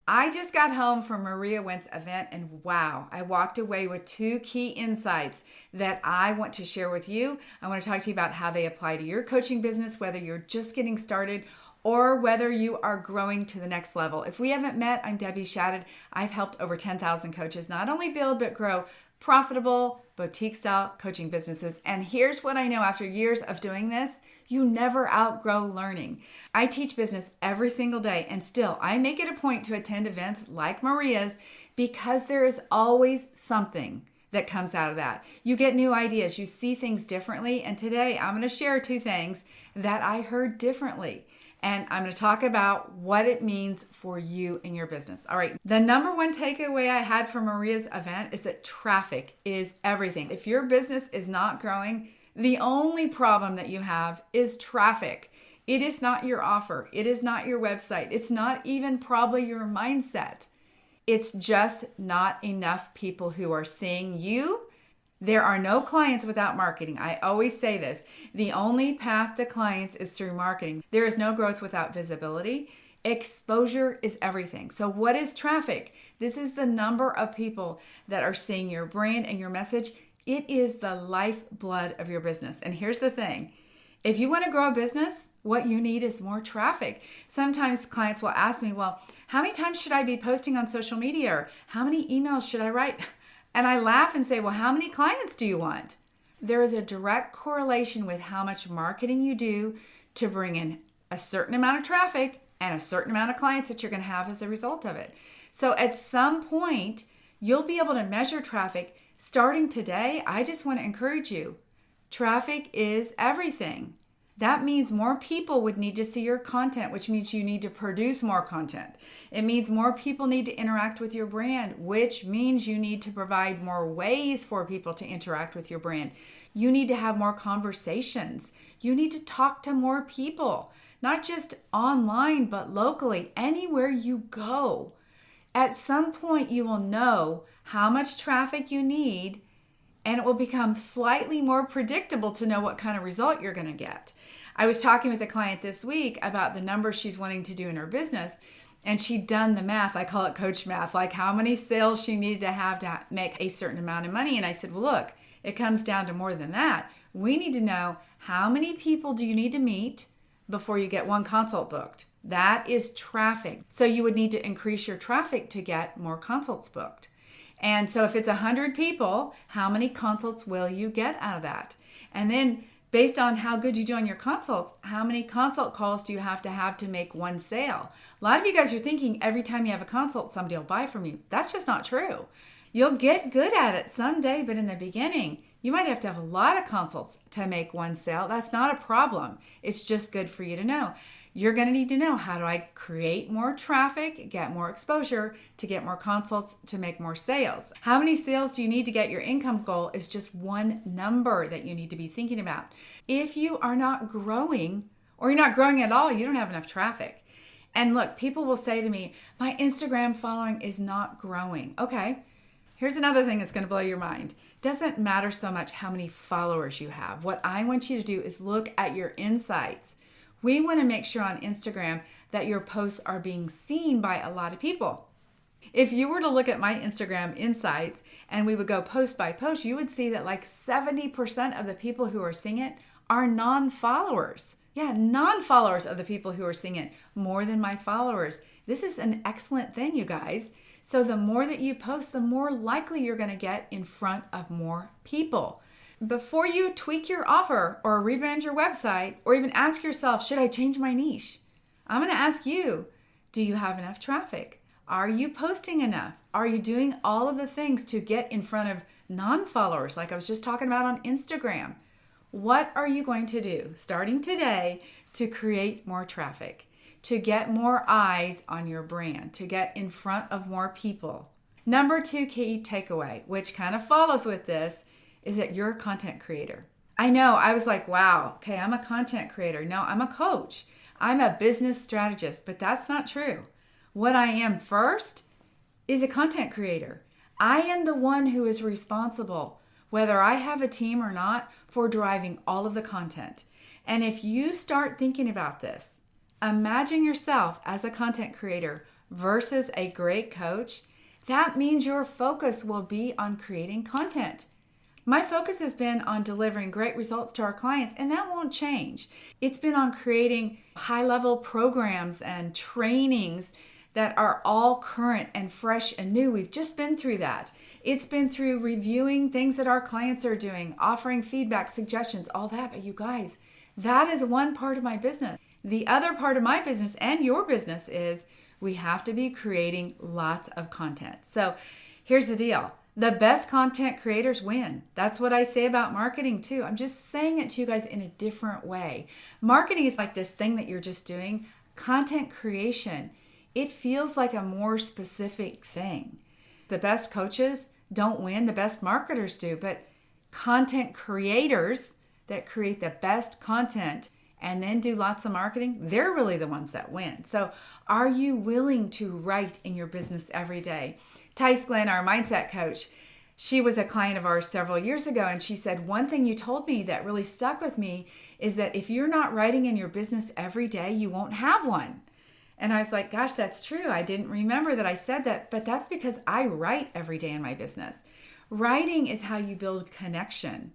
I just got home from Maria Wendt's event and wow, I walked away with two key insights that I want to share with you. I want to talk to you about how they apply to your coaching business, whether you're just getting started or whether you are growing to the next level. If we haven't met, I'm Debbie Shadid. I've helped over 10,000 coaches not only build but grow profitable boutique-style coaching businesses. And here's what I know after years of doing this. You never outgrow learning. I teach business every single day, and still I make it a point to attend events like Maria's because there is always something that comes out of that. You get new ideas, you see things differently, and today I'm going to share two things that I heard differently. And I'm going to talk about what it means for you and your business. All right. The number one takeaway I had from Maria's event is that traffic is everything. If your business is not growing, the only problem that you have is traffic. It is not your offer. It is not your website. It's not even probably your mindset. It's just not enough people who are seeing you. There are no clients without marketing. I always say this. The only path to clients is through marketing. There is no growth without visibility. Exposure is everything. So what is traffic? This is the number of people that are seeing your brand and your message. It is the lifeblood of your business. And here's the thing. If you want to grow a business, what you need is more traffic. Sometimes clients will ask me, well, how many times should I be posting on social media? Or how many emails should I write? And I laugh and say, well, how many clients do you want? There is a direct correlation with how much marketing you do to bring in a certain amount of traffic and a certain amount of clients that you're going to have as a result of it. So at some point, you'll be able to measure traffic. Starting today, I just want to encourage you. Traffic is everything. That means more people would need to see your content, which means you need to produce more content. It means more people need to interact with your brand, which means you need to provide more ways for people to interact with your brand. You need to have more conversations. You need to talk to more people, not just online, but locally, anywhere you go. At some point, you will know how much traffic you need, and it will become slightly more predictable to know what kind of result you're going to get. I was talking with a client this week about the numbers she's wanting to do in her business, and she'd done the math. I call it coach math, like how many sales she needed to make a certain amount of money. And I said, well, look, it comes down to more than that. We need to know how many people do you need to meet before you get one consult booked. That is traffic. So you would need to increase your traffic to get more consults booked. And so if it's 100 people, how many consults will you get out of that? And then based on how good you do on your consults, how many consult calls do you have to make one sale? A lot of you guys are thinking every time you have a consult, somebody will buy from you. That's just not true. You'll get good at it someday, but in the beginning, you might have to have a lot of consults to make one sale. That's not a problem. It's just good for you to know. You're going to need to know, how do I create more traffic, get more exposure, to get more consults, to make more sales? How many sales do you need to get your income goal is just one number that you need to be thinking about. If you are not growing, or you're not growing at all, you don't have enough traffic. And look, people will say to me, my Instagram following is not growing. Okay, here's another thing that's going to blow your mind. Doesn't matter so much how many followers you have. What I want you to do is look at your insights. We want to make sure on Instagram that your posts are being seen by a lot of people. If you were to look at my Instagram insights and we would go post by post, you would see that like 70% of the people who are seeing it are non-followers. Yeah, non-followers of the people who are seeing it more than my followers. This is an excellent thing, you guys. So the more that you post, the more likely you're going to get in front of more people. Before you tweak your offer or rebrand your website or even ask yourself, should I change my niche? I'm going to ask you, do you have enough traffic? Are you posting enough? Are you doing all of the things to get in front of non-followers like I was just talking about on Instagram? What are you going to do starting today to create more traffic, to get more eyes on your brand, to get in front of more people? Number 2 key takeaway, which kind of follows with this, is that you're a content creator. I know, I was like, wow, okay, I'm a content creator. No, I'm a coach. I'm a business strategist, but that's not true. What I am first is a content creator. I am the one who is responsible, whether I have a team or not, for driving all of the content. And if you start thinking about this, imagine yourself as a content creator versus a great coach, that means your focus will be on creating content. My focus has been on delivering great results to our clients, and that won't change. It's been on creating high-level programs and trainings that are all current and fresh and new. We've just been through that. It's been through reviewing things that our clients are doing, offering feedback, suggestions, all that. But you guys, that is one part of my business. The other part of my business and your business is we have to be creating lots of content. So here's the deal. The best content creators win. That's what I say about marketing too. I'm just saying it to you guys in a different way. Marketing is like this thing that you're just doing. Content creation, it feels like a more specific thing. The best coaches don't win, the best marketers do, but content creators that create the best content and then do lots of marketing, they're really the ones that win. So are you willing to write in your business every day? Tice Glenn, our mindset coach, she was a client of ours several years ago, and she said, one thing you told me that really stuck with me is that if you're not writing in your business every day, you won't have one. And I was like, gosh, that's true. I didn't remember that I said that, but that's because I write every day in my business. Writing is how you build connection.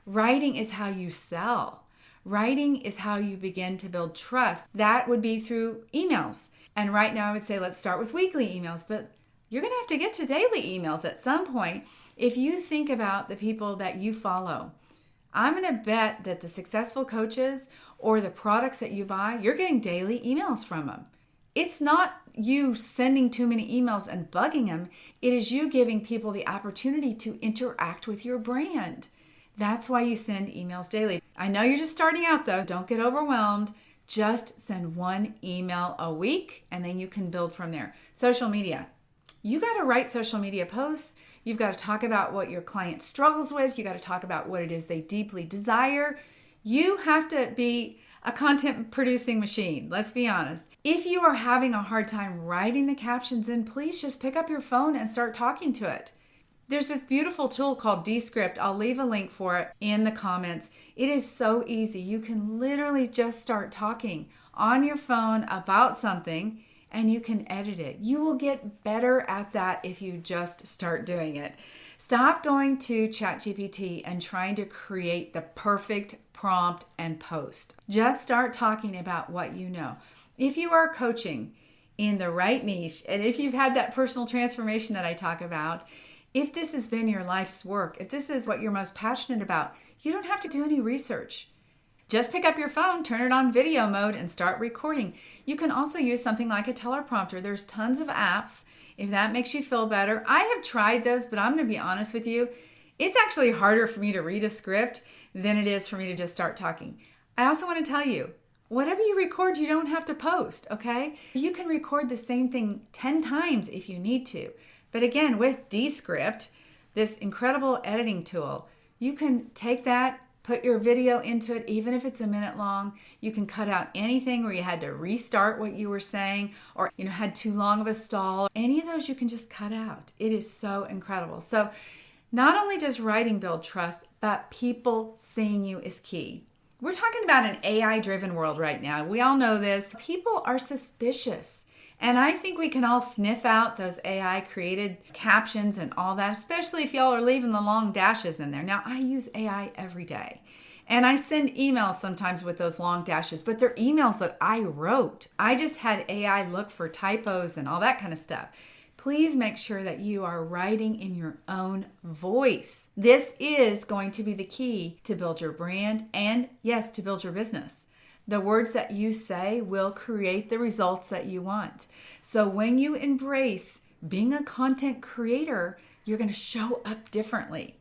Writing is how you sell. Writing is how you begin to build trust. That would be through emails. And right now I would say let's start with weekly emails, but you're going to have to get to daily emails at some point. If you think about the people that you follow, I'm going to bet that the successful coaches or the products that you buy, you're getting daily emails from them. It's not you sending too many emails and bugging them. It is you giving people the opportunity to interact with your brand. That's why you send emails daily. I know you're just starting out though. Don't get overwhelmed. Just send one email a week and then you can build from there. Social media. You got to write social media posts. You've got to talk about what your client struggles with. You got to talk about what it is they deeply desire. You have to be a content producing machine. Let's be honest. If you are having a hard time writing the captions in, please just pick up your phone and start talking to it. There's this beautiful tool called Descript. I'll leave a link for it in the comments. It is so easy. You can literally just start talking on your phone about something and you can edit it. You will get better at that if you just start doing it. Stop going to ChatGPT and trying to create the perfect prompt and post. Just start talking about what you know. If you are coaching in the right niche, and if you've had that personal transformation that I talk about, if this has been your life's work, if this is what you're most passionate about, you don't have to do any research. Just pick up your phone, turn it on video mode, and start recording. You can also use something like a teleprompter. There's tons of apps. If that makes you feel better, I have tried those, but I'm going to be honest with you. It's actually harder for me to read a script than it is for me to just start talking. I also want to tell you, whatever you record, you don't have to post, okay? You can record the same thing 10 times if you need to. But again, with Descript, this incredible editing tool, you can take that, put your video into it, even if it's a minute long. You can cut out anything where you had to restart what you were saying or had too long of a stall. Any of those you can just cut out. It is so incredible. So not only does writing build trust, but people seeing you is key. We're talking about an AI-driven world right now. We all know this. People are suspicious. And I think we can all sniff out those AI-created captions and all that, especially if y'all are leaving the long dashes in there. Now, I use AI every day. And I send emails sometimes with those long dashes, but they're emails that I wrote. I just had AI look for typos and all that kind of stuff. Please make sure that you are writing in your own voice. This is going to be the key to build your brand and, yes, to build your business. The words that you say will create the results that you want. So when you embrace being a content creator, you're going to show up differently.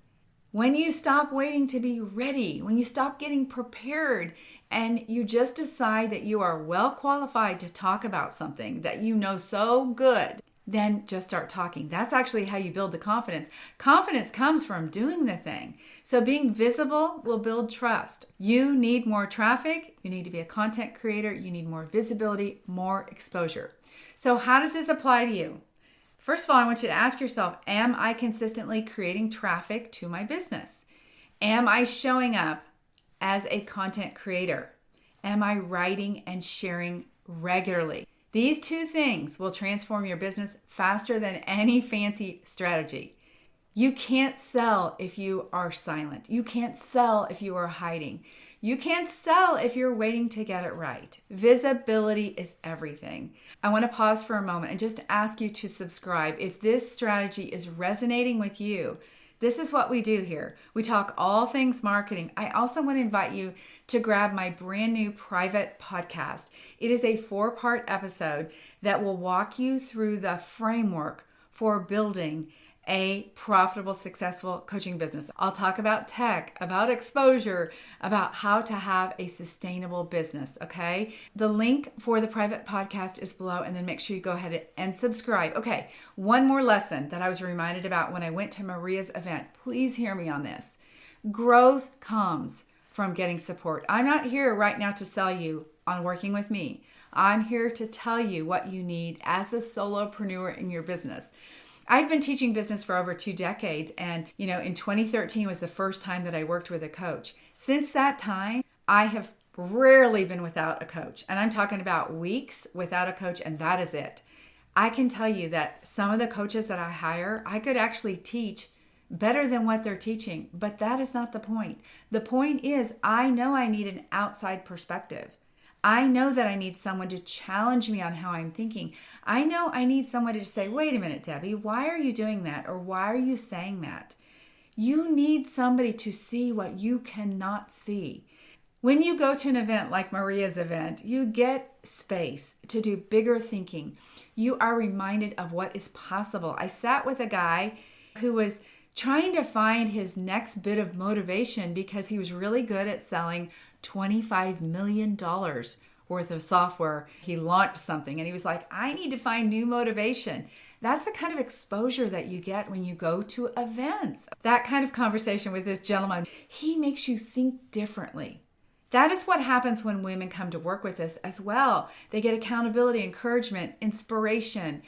When you stop waiting to be ready, when you stop getting prepared, and you just decide that you are well qualified to talk about something that you know so good, then just start talking. That's actually how you build the confidence. Confidence comes from doing the thing. So being visible will build trust. You need more traffic. You need to be a content creator. You need more visibility, more exposure. So how does this apply to you? First of all, I want you to ask yourself, am I consistently creating traffic to my business? Am I showing up as a content creator? Am I writing and sharing regularly? These two things will transform your business faster than any fancy strategy. You can't sell if you are silent. You can't sell if you are hiding. You can't sell if you're waiting to get it right. Visibility is everything. I want to pause for a moment and just ask you to subscribe if this strategy is resonating with you. This is what we do here. We talk all things marketing. I also want to invite you to grab my brand new private podcast. It is a 4-part episode that will walk you through the framework for building a profitable, successful coaching business. I'll talk about tech, about exposure, about how to have a sustainable business, okay? The link for the private podcast is below, and then make sure you go ahead and subscribe. Okay, one more lesson that I was reminded about when I went to Maria's event. Please hear me on this. Growth comes from getting support. I'm not here right now to sell you on working with me. I'm here to tell you what you need as a solopreneur in your business. I've been teaching business for over 2 decades, and in 2013 was the first time that I worked with a coach. Since that time, I have rarely been without a coach, and I'm talking about weeks without a coach, and that is it. I can tell you that some of the coaches that I hire, I could actually teach better than what they're teaching, but that is not the point. The point is, I know I need an outside perspective. I know that I need someone to challenge me on how I'm thinking. I know I need someone to say, wait a minute, Debbie, why are you doing that? Or why are you saying that? You need somebody to see what you cannot see. When you go to an event like Maria's event, you get space to do bigger thinking. You are reminded of what is possible. I sat with a guy who was trying to find his next bit of motivation because he was really good at selling $25 million worth of software. He launched something and he was like, I need to find new motivation. That's the kind of exposure that you get when you go to events. That kind of conversation with this gentleman, he makes you think differently. That is what happens when women come to work with us as well. They get accountability, encouragement, inspiration,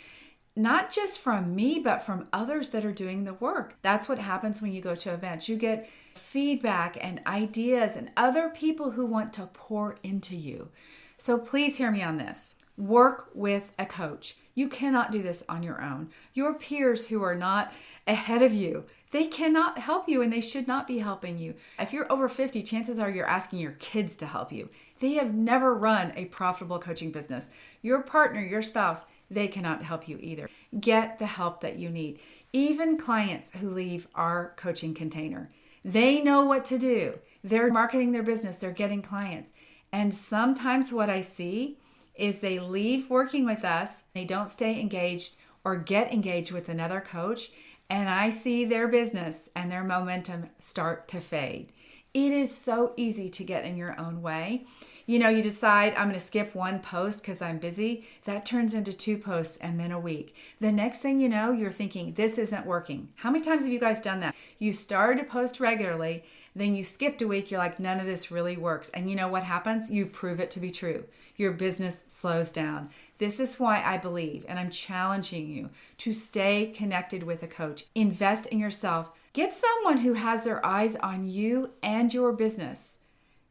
not just from me, but from others that are doing the work. That's what happens when you go to events. You get feedback and ideas and other people who want to pour into you. So please hear me on this. Work with a coach. You cannot do this on your own. Your peers who are not ahead of you, they cannot help you and they should not be helping you. If you're over 50, chances are you're asking your kids to help you. They have never run a profitable coaching business. Your partner, your spouse, they cannot help you either. Get the help that you need. Even clients who leave our coaching container, they know what to do. They're marketing their business. They're getting clients. And sometimes what I see is they leave working with us. They don't stay engaged or get engaged with another coach. And I see their business and their momentum start to fade. It is so easy to get in your own way. You decide I'm going to skip one post because I'm busy. That turns into 2 posts and then a week. The next thing you know, you're thinking, this isn't working. How many times have you guys done that? You started to post regularly, then you skipped a week. You're like, none of this really works. And you know what happens? You prove it to be true. Your business slows down. This is why I believe, and I'm challenging you to stay connected with a coach. Invest in yourself. Get someone who has their eyes on you and your business.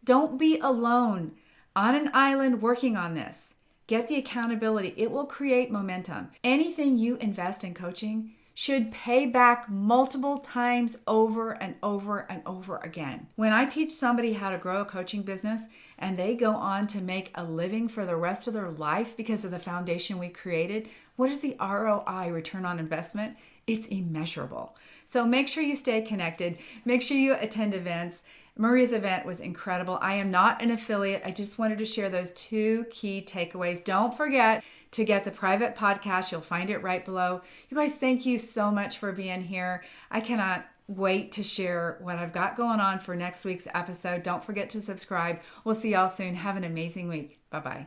Don't be alone on an island working on this. Get the accountability. It will create momentum. Anything you invest in coaching should pay back multiple times over and over and over again. When I teach somebody how to grow a coaching business and they go on to make a living for the rest of their life because of the foundation we created, what is the ROI, return on investment? It's immeasurable. So make sure you stay connected. Make sure you attend events. Maria's event was incredible. I am not an affiliate. I just wanted to share those 2 key takeaways. Don't forget to get the private podcast. You'll find it right below. You guys, thank you so much for being here. I cannot wait to share what I've got going on for next week's episode. Don't forget to subscribe. We'll see y'all soon. Have an amazing week. Bye-bye.